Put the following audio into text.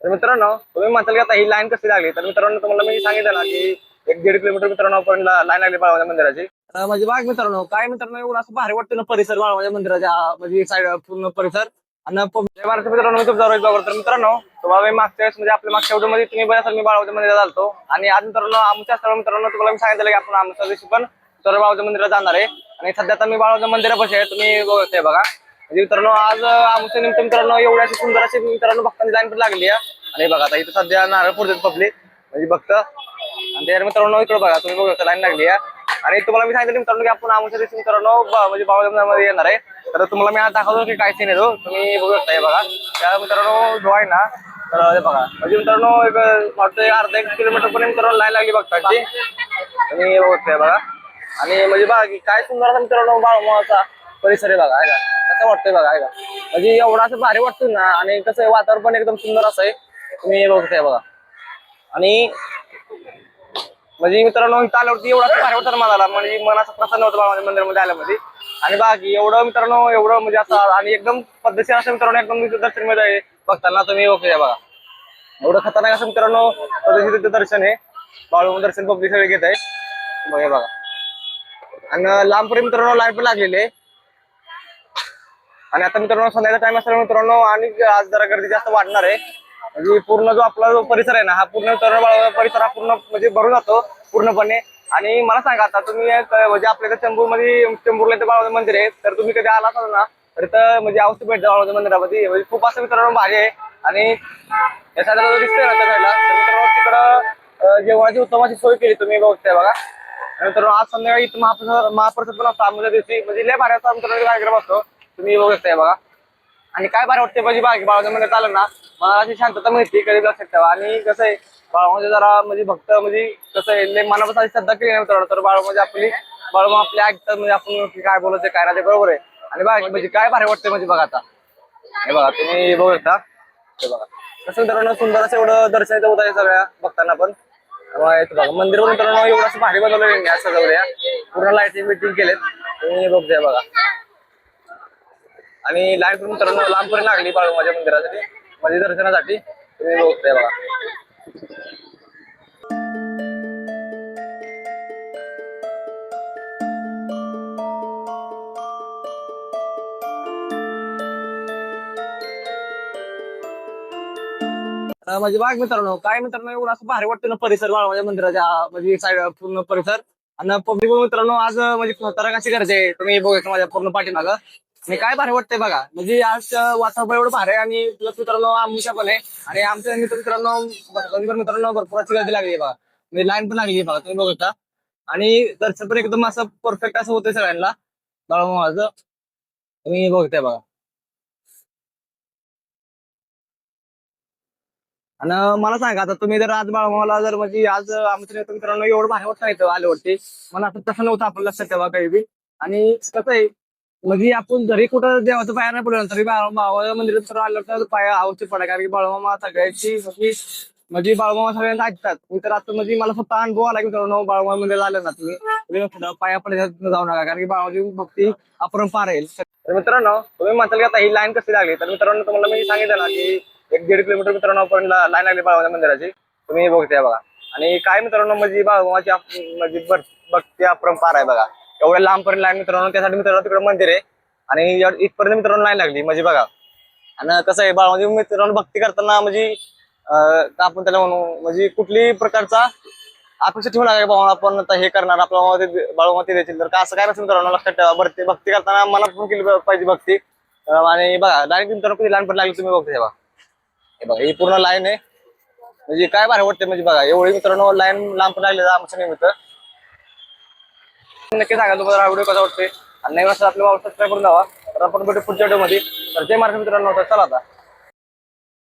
तर मित्रांनो तुम्ही म्हणताल की आता ही लाईन कशी लागली, तर मित्रांनो तुम्हाला मी सांगितलं ना की 1-1.5 किलोमीटर मित्रांनो पण लाईन लागली बाळमाच्या मंदिराची. म्हणजे बघ मित्रांनो काय मित्रांनो एवढं असं भारी वाटतं ना परिसर बाळमाच्या मंदिराच्या म्हणजे साईड पूर्ण परिसर. आणि जय महाराष्ट्र मित्रांनो मी तुमचा रोहित बाबर. तर मित्रांनो तुम्हाला मी मागच्या वेळेस म्हणजे आपल्या मागच्या व्हिडिओ मध्ये तुम्ही बघा मी बाळमाच्या मंदिरात आलतो आणि आज मित्रांनो आमच्या स्थळ मित्रांनो तुम्हाला मी सांगितलं की आपण आमच्या दिवशी पण बाळमाच्या मंदिरात जाणार आहे. आणि सध्या आता मी बाळमाच्या मंदिरापाशी आहे, तुम्ही बघताय बघा. म्हणजे मित्रांनो आज आमच्या निमित्त मित्रांनो एवढी अशी सुंदर अशी मित्रांनो भक्तांची लाईन पण लागली आहे. आणि बघा आता इथं सध्या नारळ फोडतात पब्लिक म्हणजे भक्त. आणि त्या मित्रांनो इकडे बघा तुम्ही बघू शकता लाईन लागली आहे. आणि तुम्हाला मी सांगितलं मित्रांनो की आपण आमच्या दिवशी मित्रांनो म्हणजे बाळमामध्ये येणार आहे. तर तुम्हाला मी आज दाखवतो की काय सीन येतो तुम्ही बघू शकता. हे बघा त्या मित्रांनो जो आहे ना तर हे बघा म्हणजे मित्रांनो एक वाटतं अर्धा 1 किलोमीटर पर्यंत मित्रांनो लाईन लागली भक्तांची तुम्ही बघताय बघा. आणि म्हणजे बघा की काय सुंदर असा मित्रांनो बाळमाचा परिसर आहे बघा. आहे का कसं वाटतंय बघा. आहे का म्हणजे एवढं असं भारी वाटतं ना. आणि कसं आहे वातावरण पण एकदम सुंदर असं आहे तुम्ही बघताय बघा. आणि म्हणजे मित्रांनो इथं आल्यावरती एवढं असं भारी वाटतं मला म्हणजे मन असं प्रसन्न होतं बाळमाच्या मंदिरामध्ये आल्यामध्ये. आणि बाकी एवढं मित्रांनो एवढं म्हणजे असं आणि एकदम पद्धतशीर असं मित्रांनो एकदम दर्शन मिळत आहे बघताना तुम्ही बघताय बघा. एवढं खतरनाक असं मित्रांनो पद्धतीचं दर्शन आहे. बाळूमामा दर्शन पब्लिक सगळे घेत आहे बघा बघा. आणि लांबपर्यंत मित्रांनो लाईन पण लागलेली आहे. आणि आता मित्रांनो संध्याकाळचा टाइम असल्यामुळे मित्रांनो आणि आज जरा गर्दी जास्त वाढणार आहे. म्हणजे पूर्ण जो आपला जो परिसर आहे ना हा पूर्ण परिसर हा पूर्ण म्हणजे भरून जातो पूर्णपणे. आणि मला सांगा आता तुम्ही म्हणजे आपल्या चेंबूरमध्ये चेंबूरला इथं बाळमामाचं मंदिर आहे, तर तुम्ही कधी आला असाल ना तर इथं म्हणजे अवश्य भेट द्या बाळमामाच्या मंदिरामध्ये. म्हणजे खूप असं मित्रांनो भारी आहे. आणि या साईडला दिसतंय ना त्या साईडला तर मित्रांनो तिकडं जेवणाची उत्तम अशी सोय केली तुम्ही बघताय बघा. तर आज संध्याकाळी इथं महाप्रसाद पण असतो आमच्या दिवशी म्हणजे लय भारी असा मित्रांनो कार्यक्रम असतो तुम्ही बघताय बघा. आणि काय भारी वाटते म्हणजे बाळमामाच्या मंदिरात आलं ना मला अशी शांतता मिळते कधी लक्षात ठेवा. आणि कसं आहे बाळमामाचे जरा म्हणजे भक्त म्हणजे कसं आहे लय मनापासून श्रद्धा केली नाही मित्रांनो तर बाळमामा आपली ऐकतात म्हणजे आपण काय बोलत काय राहते बरोबर आहे. आणि बाकी म्हणजे काय भारी वाटते म्हणजे बघा आता हे बघा तुम्ही बघू शकता. हे बघा कसं मित्रांनो सुंदर असं एवढं दर्शन होत आहे सगळ्या भक्तांना पण. बघा मंदिर पण मित्रांनो एवढं असं भारी बनवलेलं सजवल्या पूर्ण लाईटिंग बिटिंग केलेत तुम्ही बघताय बघा. आणि लाईन पण मित्रांनो लांबपर्यंत लागली बाळमामाच्या मंदिरासाठी म्हणजे दर्शनासाठी तुम्ही बघताय बघा. म्हणजे बाग मित्रांनो काय मित्रांनो एवढं असं भारी वाटतं ना परिसर बाळमामाच्या मंदिराच्या म्हणजे साईड पूर्ण परिसर. आणि पब्लिक मित्रांनो आज म्हणजे खतरनाक अशी गर्दी आहे तुम्ही बघायचं माझ्या पूर्ण पाठीमागं. आणि काय भारी वाटतंय बघा म्हणजे आज वातावरण एवढं भारी आहे. आणि प्लस मित्रांनो आमच्या पण आहे आणि आमच्या मित्रांनो भरपूर अशी गर्दी लागली बघा म्हणजे लाईन पण लागली बघा तुम्ही बघता. आणि दर्शन पण एकदम असं परफेक्ट असं होतंय सगळ्यांना बाळमामाचं तुम्ही बघताय बघा. आणि मला सांगा आता तुम्ही जर आज बाळमामाला जर म्हणजे आज आमच्या मित्रांनो एवढं भारी वाटत नाही आल्यावरती मला असं तसं नव्हतं आपलं लक्षात ठेवा काही बी. आणि कसं आहे म्हणजे आपण जरी कुठं देवाचं पाया नाही पडलं तरी बाळमामा मंदिरात तर आलं तर पाया आवश्यक पडा कारण की बाळमामा सगळ्याची म्हणजे बाळमामा सगळ्यांना ऐकतात. मी तर आता म्हणजे मला फक्त अनुभव आला की मित्रांनो बाळमामा मंदिर आलं ना तुम्ही पाया पडल्यात जाऊ नका कारण की बाळमाची भक्ती अपरंपार आहे. तर मित्रांनो तुम्ही म्हणताल की आता ही लाईन कशी लागली, तर मित्रांनो तुम्हाला मी सांगितलं ना की 1-1.5 किलोमीटर मित्रांनो आपण लाईन लागली बाळमामाच्या मंदिराची तुम्ही बघताय बघा. आणि काय मित्रांनो म्हणजे बाळमामाची म्हणजे भक्ती अपरंपार आहे बघा. एवढ्या लांबपर्यंत लाईन मित्रांनो त्यासाठी मित्रांनो तिकडे मंदिर आहे. आणि इथपर्यंत मित्रांनो लाईन लागली म्हणजे बघा. आणि कसं आहे बाळमामाची मित्रांनो भक्ती करताना म्हणजे आपण त्याला म्हणू म्हणजे कुठल्याही प्रकारचा अपेक्षा ठेवू नका बाबा आपण आता हे करणार आपल्याला बाळमामा देतील तर का असं काय नसेल मित्रांनो लक्षात ठेवा. भक्ती करताना मनापासून केली पाहिजे भक्ती. आणि बघा लाईन मित्रांनो किती लाईन पण लागली तुम्ही बघताय बघा. हे बघा ही पूर्ण लाईन आहे म्हणजे काय भारी वाटते म्हणजे बघा एवढी मित्रांनो लाईन लांब लागले आमच्या निमित्त. नक्की सांगा तुम्हाला हा व्हिडिओ कसा वाटतोय आणि नाही असं आपल्या सबस्क्राईब करून द्यावा. तर आपण भेटू पुढच्या व्हिडिओ मध्ये. तर जय महाराष्ट्र मित्रांनो चला आता.